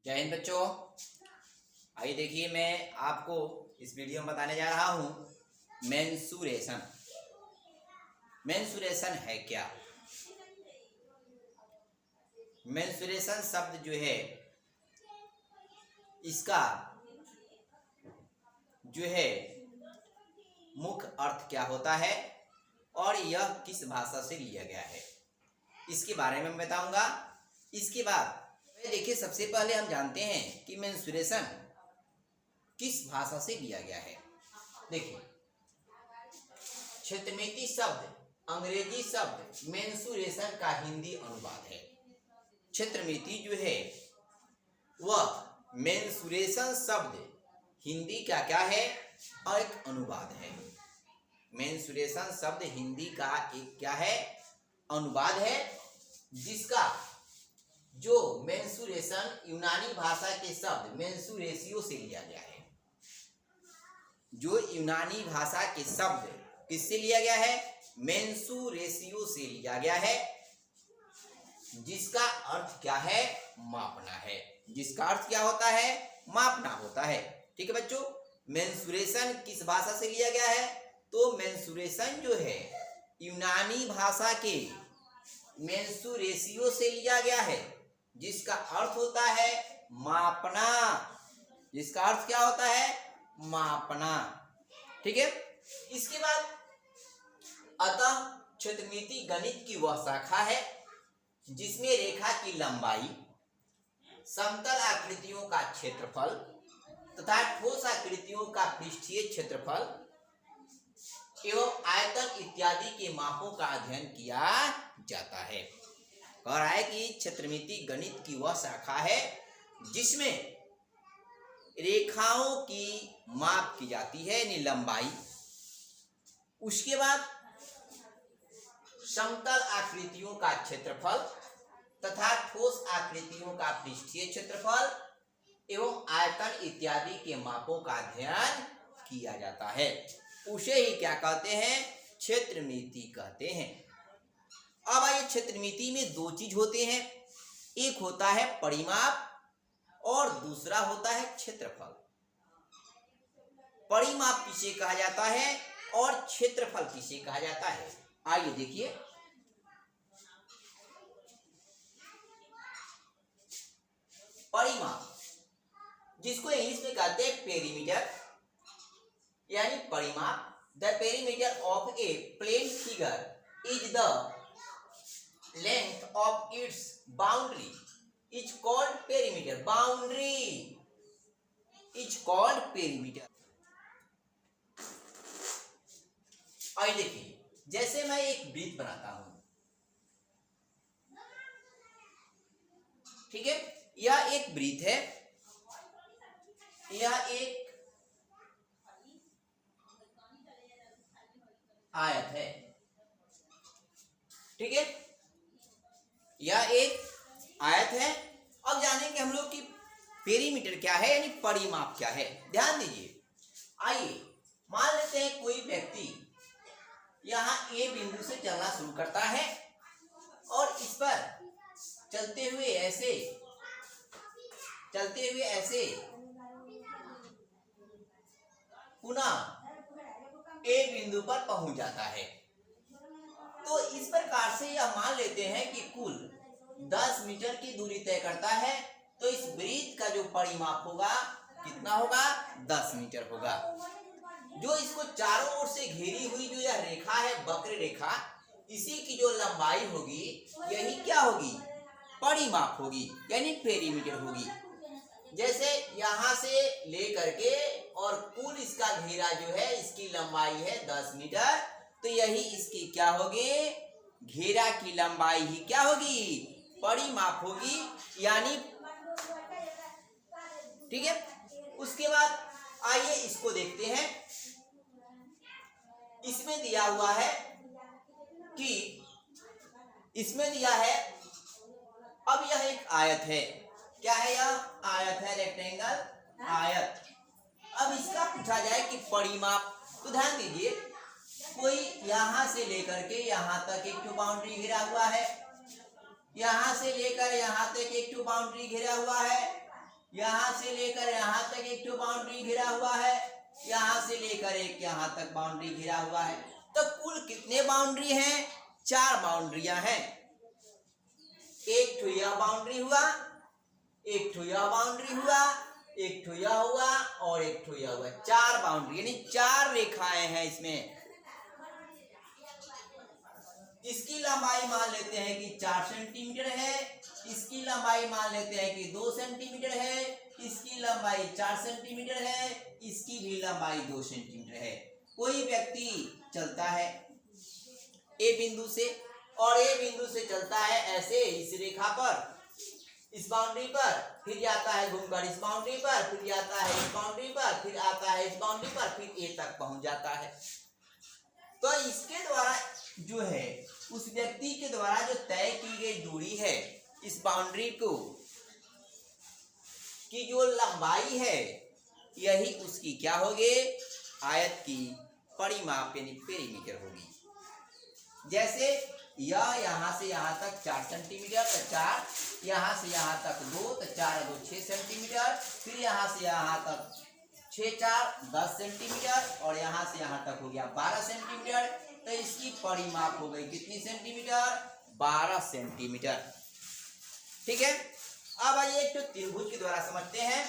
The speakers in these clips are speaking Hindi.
जय हिंद बच्चों। आइए देखिए, मैं आपको इस वीडियो में बताने जा रहा हूँ मेंसुरेशन। मेंसुरेशन है क्या? मेंसुरेशन शब्द जो है इसका जो है मुख्य अर्थ क्या होता है और यह किस भाषा से लिया गया है, इसके बारे में मैं बताऊंगा। इसके बाद देखिए, सबसे पहले हम जानते हैं कि मेंसुरेशन किस भाषा से लिया गया है। देखिए, क्षेत्रमिति शब्द अंग्रेजी शब्द मेंसुरेशन का हिंदी अनुवाद है। क्षेत्रमिति जो है वह मेंसुरेशन शब्द हिंदी का क्या है? एक अनुवाद है। मेंसुरेशन शब्द हिंदी का एक क्या है? अनुवाद है, जिसका जो मेंसुरेशन यूनानी भाषा के शब्द मेंसुरेशियो से लिया गया है। जो यूनानी भाषा के शब्द किससे लिया गया है? मेंसुरेशियो से लिया गया है, जिसका अर्थ क्या है? मापना है। जिसका अर्थ क्या होता है? मापना होता है। ठीक है बच्चों, मेंसुरेशन किस भाषा से लिया गया है? तो मेंसुरेशन जो है यूनानी भाषा के मेंसुरेशियो से लिया गया है, जिसका अर्थ होता है मापना। जिसका अर्थ क्या होता है? मापना। ठीक है। इसके बाद अतः क्षेत्रमिति गणित की वह शाखा है जिसमें रेखा की लंबाई, समतल आकृतियों का क्षेत्रफल तथा ठोस आकृतियों का पृष्ठीय क्षेत्रफल एवं आयतन इत्यादि के मापों का अध्ययन किया जाता है। कह रहा है कि क्षेत्रमिति गणित की वह शाखा है जिसमें रेखाओं की माप की जाती है, यानी लंबाई। उसके बाद समतल आकृतियों का क्षेत्रफल तथा ठोस आकृतियों का पृष्ठीय क्षेत्रफल एवं आयतन इत्यादि के मापों का अध्ययन किया जाता है। उसे ही क्या कहते हैं? क्षेत्रमिति कहते हैं। अब आइए, क्षेत्रमिति में दो चीज होते हैं, एक होता है परिमाप और दूसरा होता है क्षेत्रफल। परिमाप किसे कहा जाता है और क्षेत्रफल किसे कहा जाता है? आइए देखिए, परिमाप जिसको इंग्लिश में कहते हैं पेरीमीटर, यानी परिमाप। The perimeter of a plane figure is the length of its boundary is called perimeter. Boundary is called perimeter. और देखिए, जैसे मैं एक वृत्त बनाता हूं, ठीक है, यह एक वृत्त है, यह एक आयत है, ठीक है, यह एक आयत है। अब जानेंगे हम लोग कि पेरीमीटर क्या है, यानी परिमाप क्या है। ध्यान दीजिए। आइए मान लेते हैं कोई व्यक्ति यहां ए बिंदु से चलना शुरू करता है और इस पर चलते हुए ऐसे पुनः ए बिंदु पर पहुंच जाता है। तो इस प्रकार से यह मान लेते हैं कि कुल 10 मीटर की दूरी तय करता है। तो इस वृत्त का जो परिमाप होगा कितना होगा? 10 मीटर होगा। जो इसको चारों ओर से घेरी हुई जो यह रेखा है, वक्र रेखा, इसी की जो लंबाई होगी यही क्या होगी? परिमाप होगी, यानी पेरीमीटर होगी। जैसे यहां से लेकर के और कुल इसका घेरा जो है, इसकी लंबाई है 10 मीटर, तो यही इसकी क्या होगी? घेरा की लंबाई ही क्या होगी? परिमाप होगी, यानी ठीक है। उसके बाद आइए इसको देखते हैं। इसमें दिया हुआ है कि इसमें दिया है, अब यह एक आयत है। क्या है? यह आयत है, रेक्टेंगल आयत। अब इसका पूछा जाए कि परिमाप, तो ध्यान दीजिए, कोई यहां से लेकर के यहां तक एक टू बाउंड्री घिरा हुआ है, यहां से लेकर यहां तक एक टू बाउंड्री घिरा हुआ है, यहाँ से लेकर यहाँ तक एक तो बाउंड्री घिरा हुआ है, यहाँ से लेकर एक यहाँ तक बाउंड्री घिरा हुआ है। तो कुल कितने बाउंड्री हैं? 4 बाउंड्रियां हैं। एक ठो यह बाउंड्री हुआ, एक ठो यह बाउंड्री हुआ, एक ठो यह हुआ और एक ठो यह हुआ। 4 बाउंड्री यानी 4 रेखाएं हैं इसमें। इसकी लंबाई मान लेते हैं कि 4 सेंटीमीटर है, इसकी लंबाई मान लेते हैं कि 2 सेंटीमीटर है, इसकी लंबाई 4 सेंटीमीटर है, इसकी भी लंबाई 2 सेंटीमीटर है। कोई व्यक्ति चलता है ए बिंदु से और ए बिंदु से चलता है ऐसे इस रेखा पर, इस बाउंड्री पर, फिर जाता है घूमकर इस बाउंड्री पर, फिर जाता है इस बाउंड्री पर, फिर आता है इस बाउंड्री पर, फिर ए तक पहुंच जाता है। तो इसके द्वारा जो है उस व्यक्ति के द्वारा जो तय की गई दूरी है इस बाउंड्री को की जो लंबाई है यही उसकी क्या होगी? आयत की परिमाप यानी पेरीमीटर होगी। जैसे यह यहाँ से यहाँ तक 4 सेंटीमीटर, तो 4, यहाँ से यहाँ तक 2, तो 4 2 6 सेंटीमीटर, फिर यहाँ से यहाँ तक 6 4 10 सेंटीमीटर और यहाँ से यहाँ तक हो गया 12 सेंटीमीटर। तो इसकी परिमाप हो गई कितनी सेंटीमीटर? 12 सेंटीमीटर। ठीक है। अब आइए एक तो त्रिभुज के द्वारा समझते हैं।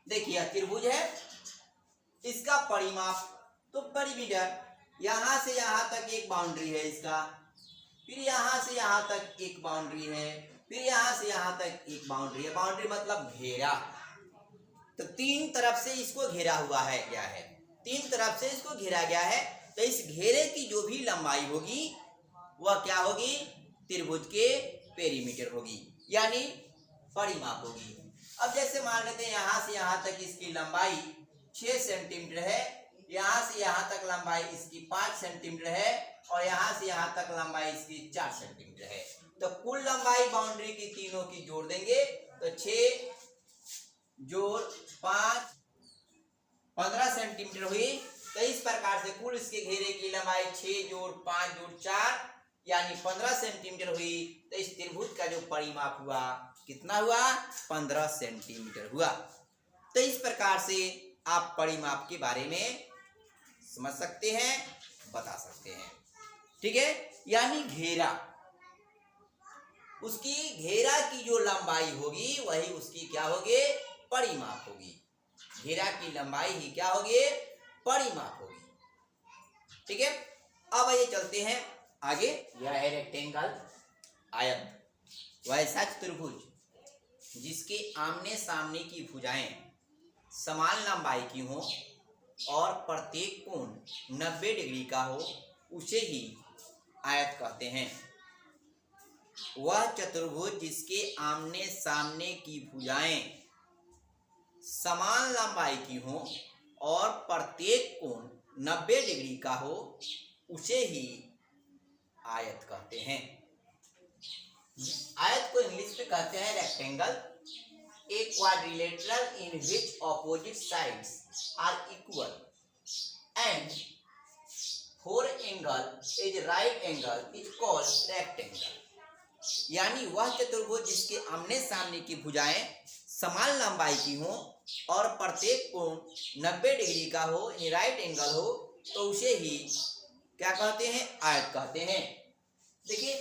देखिए त्रिभुज है, इसका परिमाप तो पेरीमीटर, यहां से यहां तक एक बाउंड्री है इसका, फिर यहां से यहां तक एक बाउंड्री है, फिर यहां से यहां तक एक बाउंड्री है। बाउंड्री मतलब घेरा। तो 3 तरफ से इसको घेरा हुआ है, क्या है? 3 तरफ से इसको घेरा गया है। तो इस घेरे की जो भी लंबाई होगी वह क्या होगी? त्रिभुज के पेरीमीटर होगी यानी परिमाप होगी। अब जैसे मान लेते हैं यहाँ से यहाँ तक इसकी लंबाई 6 सेंटीमीटर है, यहाँ से यहाँ तक लंबाई इसकी 5 सेंटीमीटर है और यहाँ से यहाँ तक लंबाई इसकी 4 सेंटीमीटर है। तो कुल लंबाई बाउंड्री की तीनों की जोड़ देंगे तो 6 जोड़ 5 15 सेंटीमीटर हुई। तो इस प्रकार से कुल इसके घेरे की लंबाई 6 जोड़ 5 जोड़ 4 यानी 15 सेंटीमीटर हुई। तो इस त्रिभुज का जो परिमाप हुआ कितना हुआ? 15 सेंटीमीटर हुआ। तो इस प्रकार से आप परिमाप के बारे में समझ सकते हैं, बता सकते हैं। ठीक है। यानी घेरा, उसकी घेरा की जो लंबाई होगी वही उसकी क्या होगी? परिमाप होगी। घेरा की लंबाई ही क्या होगी? परिमाप होगी। ठीक है। अब ये चलते हैं आगे। यह है रेक्टेंगल, आयत, वैसा त्रिभुज जिसके आमने सामने की भुजाएं समान लंबाई की हो और प्रत्येक कोण 90 डिग्री का हो, उसे ही आयत कहते हैं। वह चतुर्भुज जिसके आमने सामने की भुजाएं समान लंबाई की हो और प्रत्येक कोण 90 डिग्री का हो, उसे ही आयत कहते हैं। आयत को इंग्लिश में कहते हैं rectangle. A quadrilateral in which opposite sides are equal and 4 angle is right angle is called rectangle। यानी वह चतुर्भुज जिसके आमने सामने की भुजाएं समान लंबाई की हो और प्रत्येक कोण 90 डिग्री का हो यानी राइट एंगल हो, तो उसे ही क्या कहते हैं? आयत कहते हैं। देखिए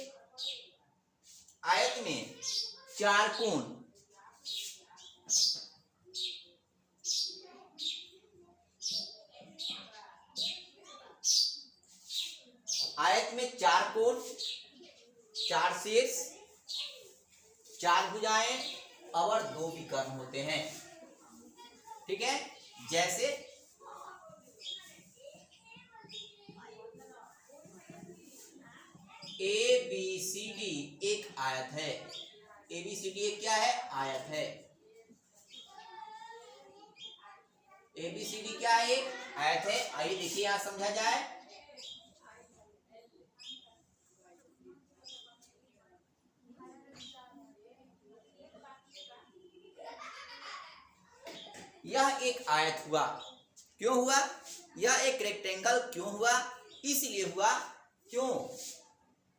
आयत में 4 कोण, आयत में 4 कोण, 4 शीर्ष, 4 भुजाएं और 2 विकर्ण होते हैं। ठीक है। जैसे ABCD एक आयत है। ABCD एक क्या है? आयत है। ABCD क्या है? एक आयत है। आइए देखिए यहां समझा जाए। यह एक आयत हुआ। क्यों हुआ? यह एक रेक्टेंगल क्यों हुआ? इसलिए हुआ क्यों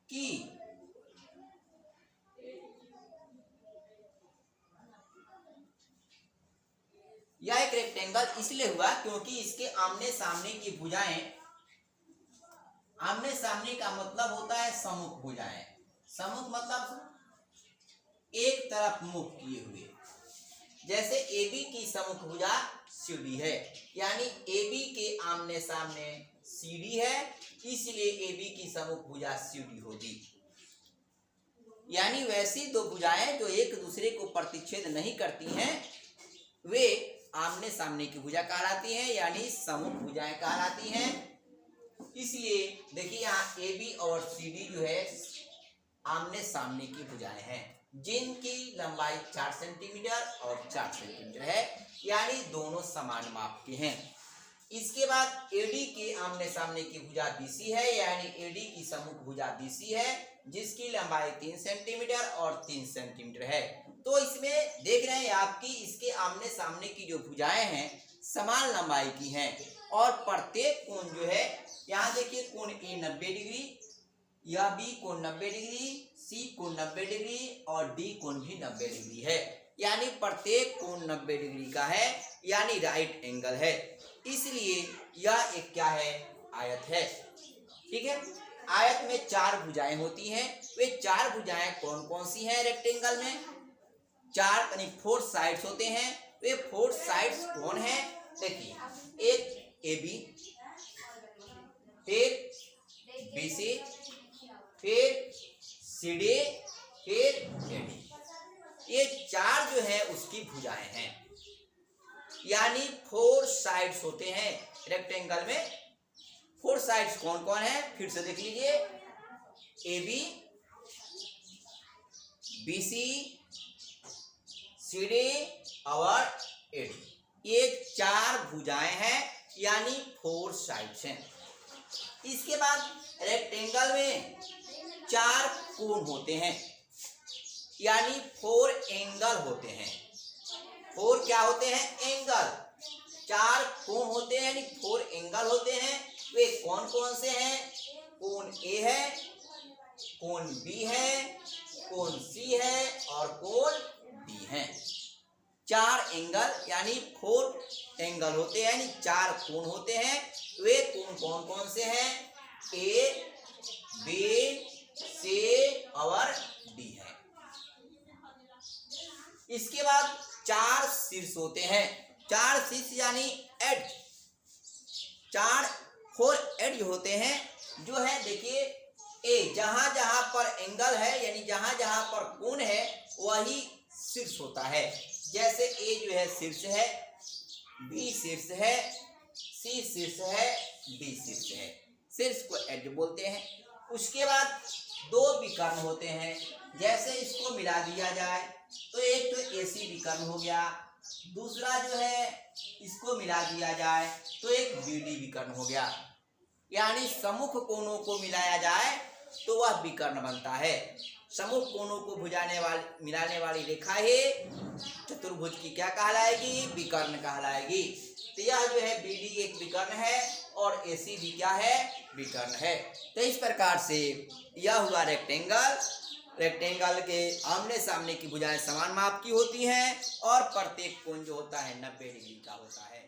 कि यह एक रेक्टेंगल इसलिए हुआ क्योंकि इसके आमने सामने की भुजाएं, आमने सामने का मतलब होता है सम्मुख भुजाएं। सम्मुख मतलब एक तरफ मुख किए हुए। जैसे AB की सम्मुख भुजा CD है, यानी AB के आमने सामने CD है, इसलिए AB की सम्मुख भुजा CD होगी। यानी वैसी दो भुजाएं जो एक दूसरे को प्रतिच्छेद नहीं करती हैं, वे आमने सामने की भुजा कहलाती हैं, यानी सम्मुख भुजाएं कहलाती हैं। इसलिए देखिए यहाँ AB और CD जो है आमने सामने की भुजाएं हैं, जिनकी लंबाई 4 सेंटीमीटर और 4 सेंटीमीटर है, यानी दोनों समान माप के हैं। इसके बाद AD के आमने सामने की भुजा BC है, यानी AD की सम्मुख भुजा BC है, जिसकी लंबाई 3 सेंटीमीटर और 3 सेंटीमीटर है। तो इसमें देख रहे हैं आपकी इसके आमने सामने की जो भुजाएं हैं समान लंबाई की हैं, और प्रत्येक कोण जो है, यहाँ देखिए कोण A 90 डिग्री, यह B कोण 90 डिग्री, C कोण 90 डिग्री और D कोण भी 90 डिग्री है, यानी प्रत्येक कोण 90 डिग्री का है, यानी राइट एंगल है। इसलिए यह एक क्या है, आयत है। ठीक है, आयत में 4 भुजाएं होती हैं। वे 4 भुजाएं कौन कौन सी हैं रेक्टेंगल में? 4 यानी 4 साइड्स होते हैं। वे 4 साइड्स कौन है? देखिए, एक AB, फिर BC, फिर CD, फिर AD। ये 4 जो है उसकी भुजाएं हैं, यानी 4 साइड्स होते हैं रेक्टेंगल में। 4 साइड्स कौन कौन है, फिर से देख लीजिए, AB, BC, CD और AD। ये 4 भुजाएं हैं, यानी 4 साइड्स हैं। इसके बाद रेक्टेंगल में 4 कोण होते हैं, यानी 4 एंगल होते हैं। 4 क्या होते हैं? एंगल। 4 कोण होते हैं, यानी 4 एंगल होते हैं। वे कौन कौन से हैं? कोण A है, कोण B है, कोण C है और कोण D है। 4 एंगल यानी 4 एंगल होते हैं, यानी 4 कोण होते हैं। वे कोण कौन कौन से हैं? A, B, C और D है। इसके बाद 4 शीर्ष होते हैं। 4 शीर्ष यानी एड्ज, 4 एड्ज होते हैं, जो है देखिए A जहां जहां पर एंगल है, यानी जहां जहां पर कोण है, वही शीर्ष होता है। जैसे A जो है शीर्ष है, B शीर्ष है, C शीर्ष है, D शीर्ष है। शीर्ष को एड्ज बोलते हैं। उसके बाद 2 विकर्ण होते हैं। जैसे इसको मिला दिया जाए तो एक तो AC विकर्ण हो गया, दूसरा जो है इसको मिला दिया जाए तो एक BD विकर्ण हो गया। यानी सम्मुख कोणों को मिलाया जाए तो वह विकर्ण बनता है। सम्मुख कोणों को मिलाने वाली रेखा ही चतुर्भुज की क्या कहलाएगी? विकर्ण कहलाएगी। तो यह जो है BD एक विकर्ण है और AC भी क्या है? विकर्ण है। तो इस प्रकार से यह हुआ रेक्टेंगल। रेक्टेंगल के आमने सामने की भुजाएं समान माप की होती हैं और प्रत्येक कोण जो होता है 90 डिग्री का होता है।